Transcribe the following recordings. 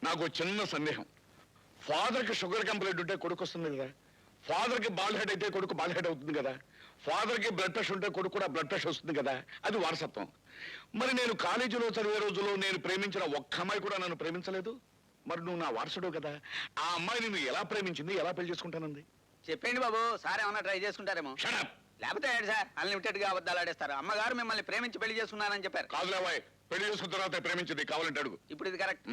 నాకు చిన్న సందేహం. ఫాదర్కి షుగర్ కంప్లైంట్ ఉంటే కొడుకు వస్తుంది కదా, ఫాదర్కి బాల్ హెడ్ అయితే కొడుకు బాల్ హెడ్ అవుతుంది కదా, ఫాదర్కి బ్లడ్ ప్రెషర్ ఉంటే కొడుకు కూడా బ్లడ్ ప్రెషర్ వస్తుంది కదా, అది వారసత్వం. మరి నేను కాలేజీలో చదివే రోజుల్లో నేను ప్రేమించిన ఒక్క అమ్మాయి కూడా నన్ను ప్రేమించలేదు. మరి నువ్వు నా వారసుడు కదా, ఆ అమ్మాయి నిన్ను ఎలా ప్రేమించింది, ఎలా పెళ్లి చేసుకుంటానంది? చెప్పండి బాబు, సార్ ఏమన్నా ట్రై చేసుకుంటారేమో. లేకపోతే సార్ అన్లిమిటెడ్ గా అబద్ధాలు ఆడేస్తారు. అమ్మగారు మిమ్మల్ని ప్రేమించి పెళ్లి చేసుకున్నారని చెప్పారు. కాదులేవాయ్, పెళ్లి చేసుకున్న తర్వాత ప్రేమించింది కావాలంటే అడుగు. ఇప్పుడు ఇది కరెక్ట్.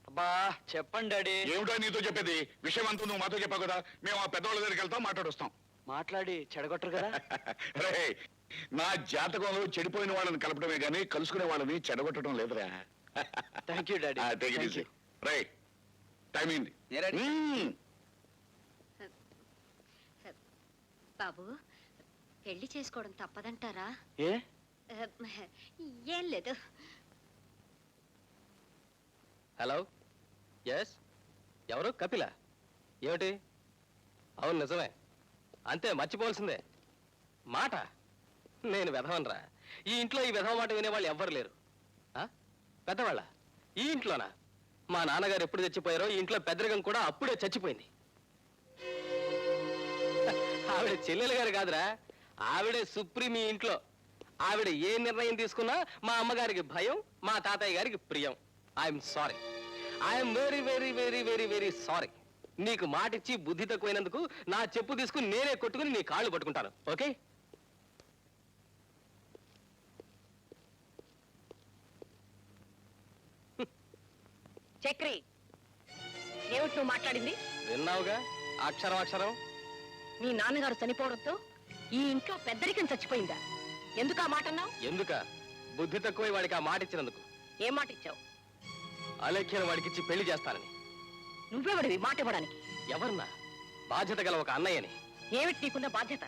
అబ్బా చెప్పండి డాడీ. ఏమిటో నీతో చెప్పేది? విషయం అంతా నువ్వు మాతో చెప్పావు కదా, మేము ఆ పెద్దవాళ్ళ దగ్గరికి వెళ్తాం, మాట్లాడొస్తాం. మాట్లాడి చెడగొట్టరు కదా. రే, నా జాతకంలో చెడిపోయిన వాళ్ళని కలపడమే గానీ కలుసుకునే వాళ్ళని చెడగొట్టడం లేదురా. Thank you daddy. Ray, time అయింది. బాబు, పెళ్లి చేసుకోవడం తప్పదంటారా? ఏ ఏం లేదు. హలో, ఎస్, ఎవరు? కపిల? ఏమిటి? అవును నిజమే, అంతే, మర్చిపోవాల్సిందే. మాట నేను వెధవనరా. ఈ ఇంట్లో ఈ వెధవ మాట వినేవాళ్ళు ఎవ్వరు లేరు. పెద్దవాళ్ళ ఈ ఇంట్లోనా? మా నాన్నగారు ఎప్పుడు చచ్చిపోయారో ఈ ఇంట్లో పెద్దరికం కూడా అప్పుడే చచ్చిపోయింది. ఆవిడ చెల్లెలు గారు కాదురా, ఆవిడే సుప్రీం ఈ ఇంట్లో. ఆవిడ ఏ నిర్ణయం తీసుకున్నా మా అమ్మగారికి భయం, మా తాతయ్య గారికి ప్రియం. I'm sorry, I'm very very very very very sorry. నీకు మాటిచ్చి బుద్ధి తక్కువైనందుకు నా చెప్పు తీసుకుని నేనే కొట్టుకుని నీ కాళ్ళు పట్టుకుంటాను. ఓకే? చక్రి, ఏమిటి నువ్వు మాట్లాడింది? విన్నావుగా, అక్షరం అక్షరం. నీ నాన్నగారు చనిపోవడంతో ఈ ఇంట్లో పెద్దరికం చచ్చిపోయిందా? ఎందుకు ఆ మాట అన్నావు? ఎందుక? బుద్ధి తక్కువై వాడికి ఆ మాట ఇచ్చినందుకు. ఏం మాట ఇచ్చావు? అలేఖ్యను వాడికిచ్చి పెళ్లి చేస్తానని. నువ్వెవడివి మాట ఇవ్వడానికి? ఎవరన్నా? బాధ్యత గల ఒక అన్నయ్యని. ఏమిటి నీకున్న బాధ్యత?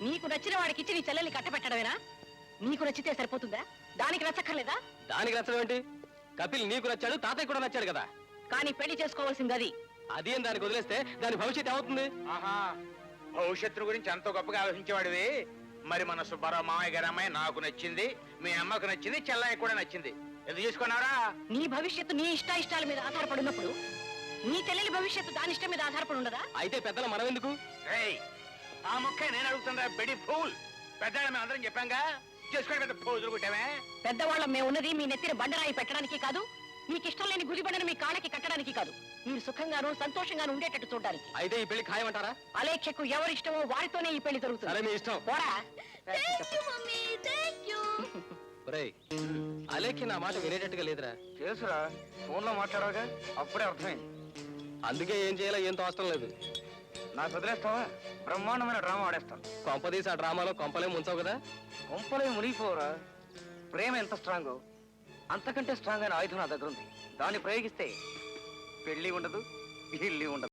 నీకు నచ్చిన వాడికిచ్చి నీ చెల్లెల్ని కట్టబెట్టడమేనా? నీకు నచ్చితే సరిపోతుందా? దానికి నచ్చక్కర్లేదా? దానికి నచ్చడం ఏంటి? కపిల్ నీకు నచ్చాడు, తాతయ్య కూడా నచ్చాడు కదా. కానీ పెళ్లి చేసుకోవాల్సింది అది. అదేం దానికి వదిలేస్తే దాని భవిష్యత్తు ఏమవుతుంది? ఆహా, భవిష్యత్తు గురించి ఎంతో గొప్పగా ఆలోచించేవాడివి. మరి మన సుబ్బారావు మామయ్య గారి అమ్మాయి నాకు నచ్చింది, మీ అమ్మకు నచ్చింది, చెల్లయ్య కూడా నచ్చింది. ఎందుకు చేసుకున్నారా? నీ భవిష్యత్తు నీ ఇష్టాయిష్టాల మీద ఆధారపడినప్పుడు నీ చెల్లెలి భవిష్యత్తు దాని ఇష్టం మీద ఆధారపడి ఉండదా? అయితే పెద్దల మనం ఎందుకు? ఆ మొక్క నేను అడుగుతుందా? బెడి ఫూల్. పెద్ద మేము అందరం చెప్పాంగా, చేసుకోండి. పెద్ద పోజులు కొట్టామే. పెద్దవాళ్ళం మేము ఉన్నది మీ నెత్తిన బండరాయి పెట్టడానికి కాదు, మీకు ఇష్టం లేని గుదిబండను మీ కాళ్ళకి కట్టడానికి కాదు, మీరు సుఖంగాను సంతోషంగాను ఉండేటట్టు చూడడానికి. అయితే ఈ పెళ్లి ఖాయమంటారా? అలేఖ్యకు ఎవరిష్టమో వారితోనే ఈ పెళ్లి జరుగుతుంది. సరే, మీ ఇష్టం. పోరా. అలేఖ్య నా మాట వినేటట్టుగా లేదురా. చేసురా, ఫోన్ లో మాట్లాడగా అప్పుడే అర్థమైంది. అందుకే ఏం చేయాలో ఏం తోచడం లేదు. నాకు వదిలేస్తావా? బ్రహ్మాండమైన డ్రామా ఆడేస్తాను. కొంపదీసి ఆ డ్రామాలో కొంపలే ముంచావు కదా. కొంపలే మునిగిపోరా. ప్రేమ ఎంత స్ట్రాంగ్, అంతకంటే స్ట్రాంగ్ అయిన ఆయుధం నా దగ్గర ఉంది. దాన్ని ప్రయోగిస్తే పెళ్లి ఉండదు, ఇల్లి ఉండదు.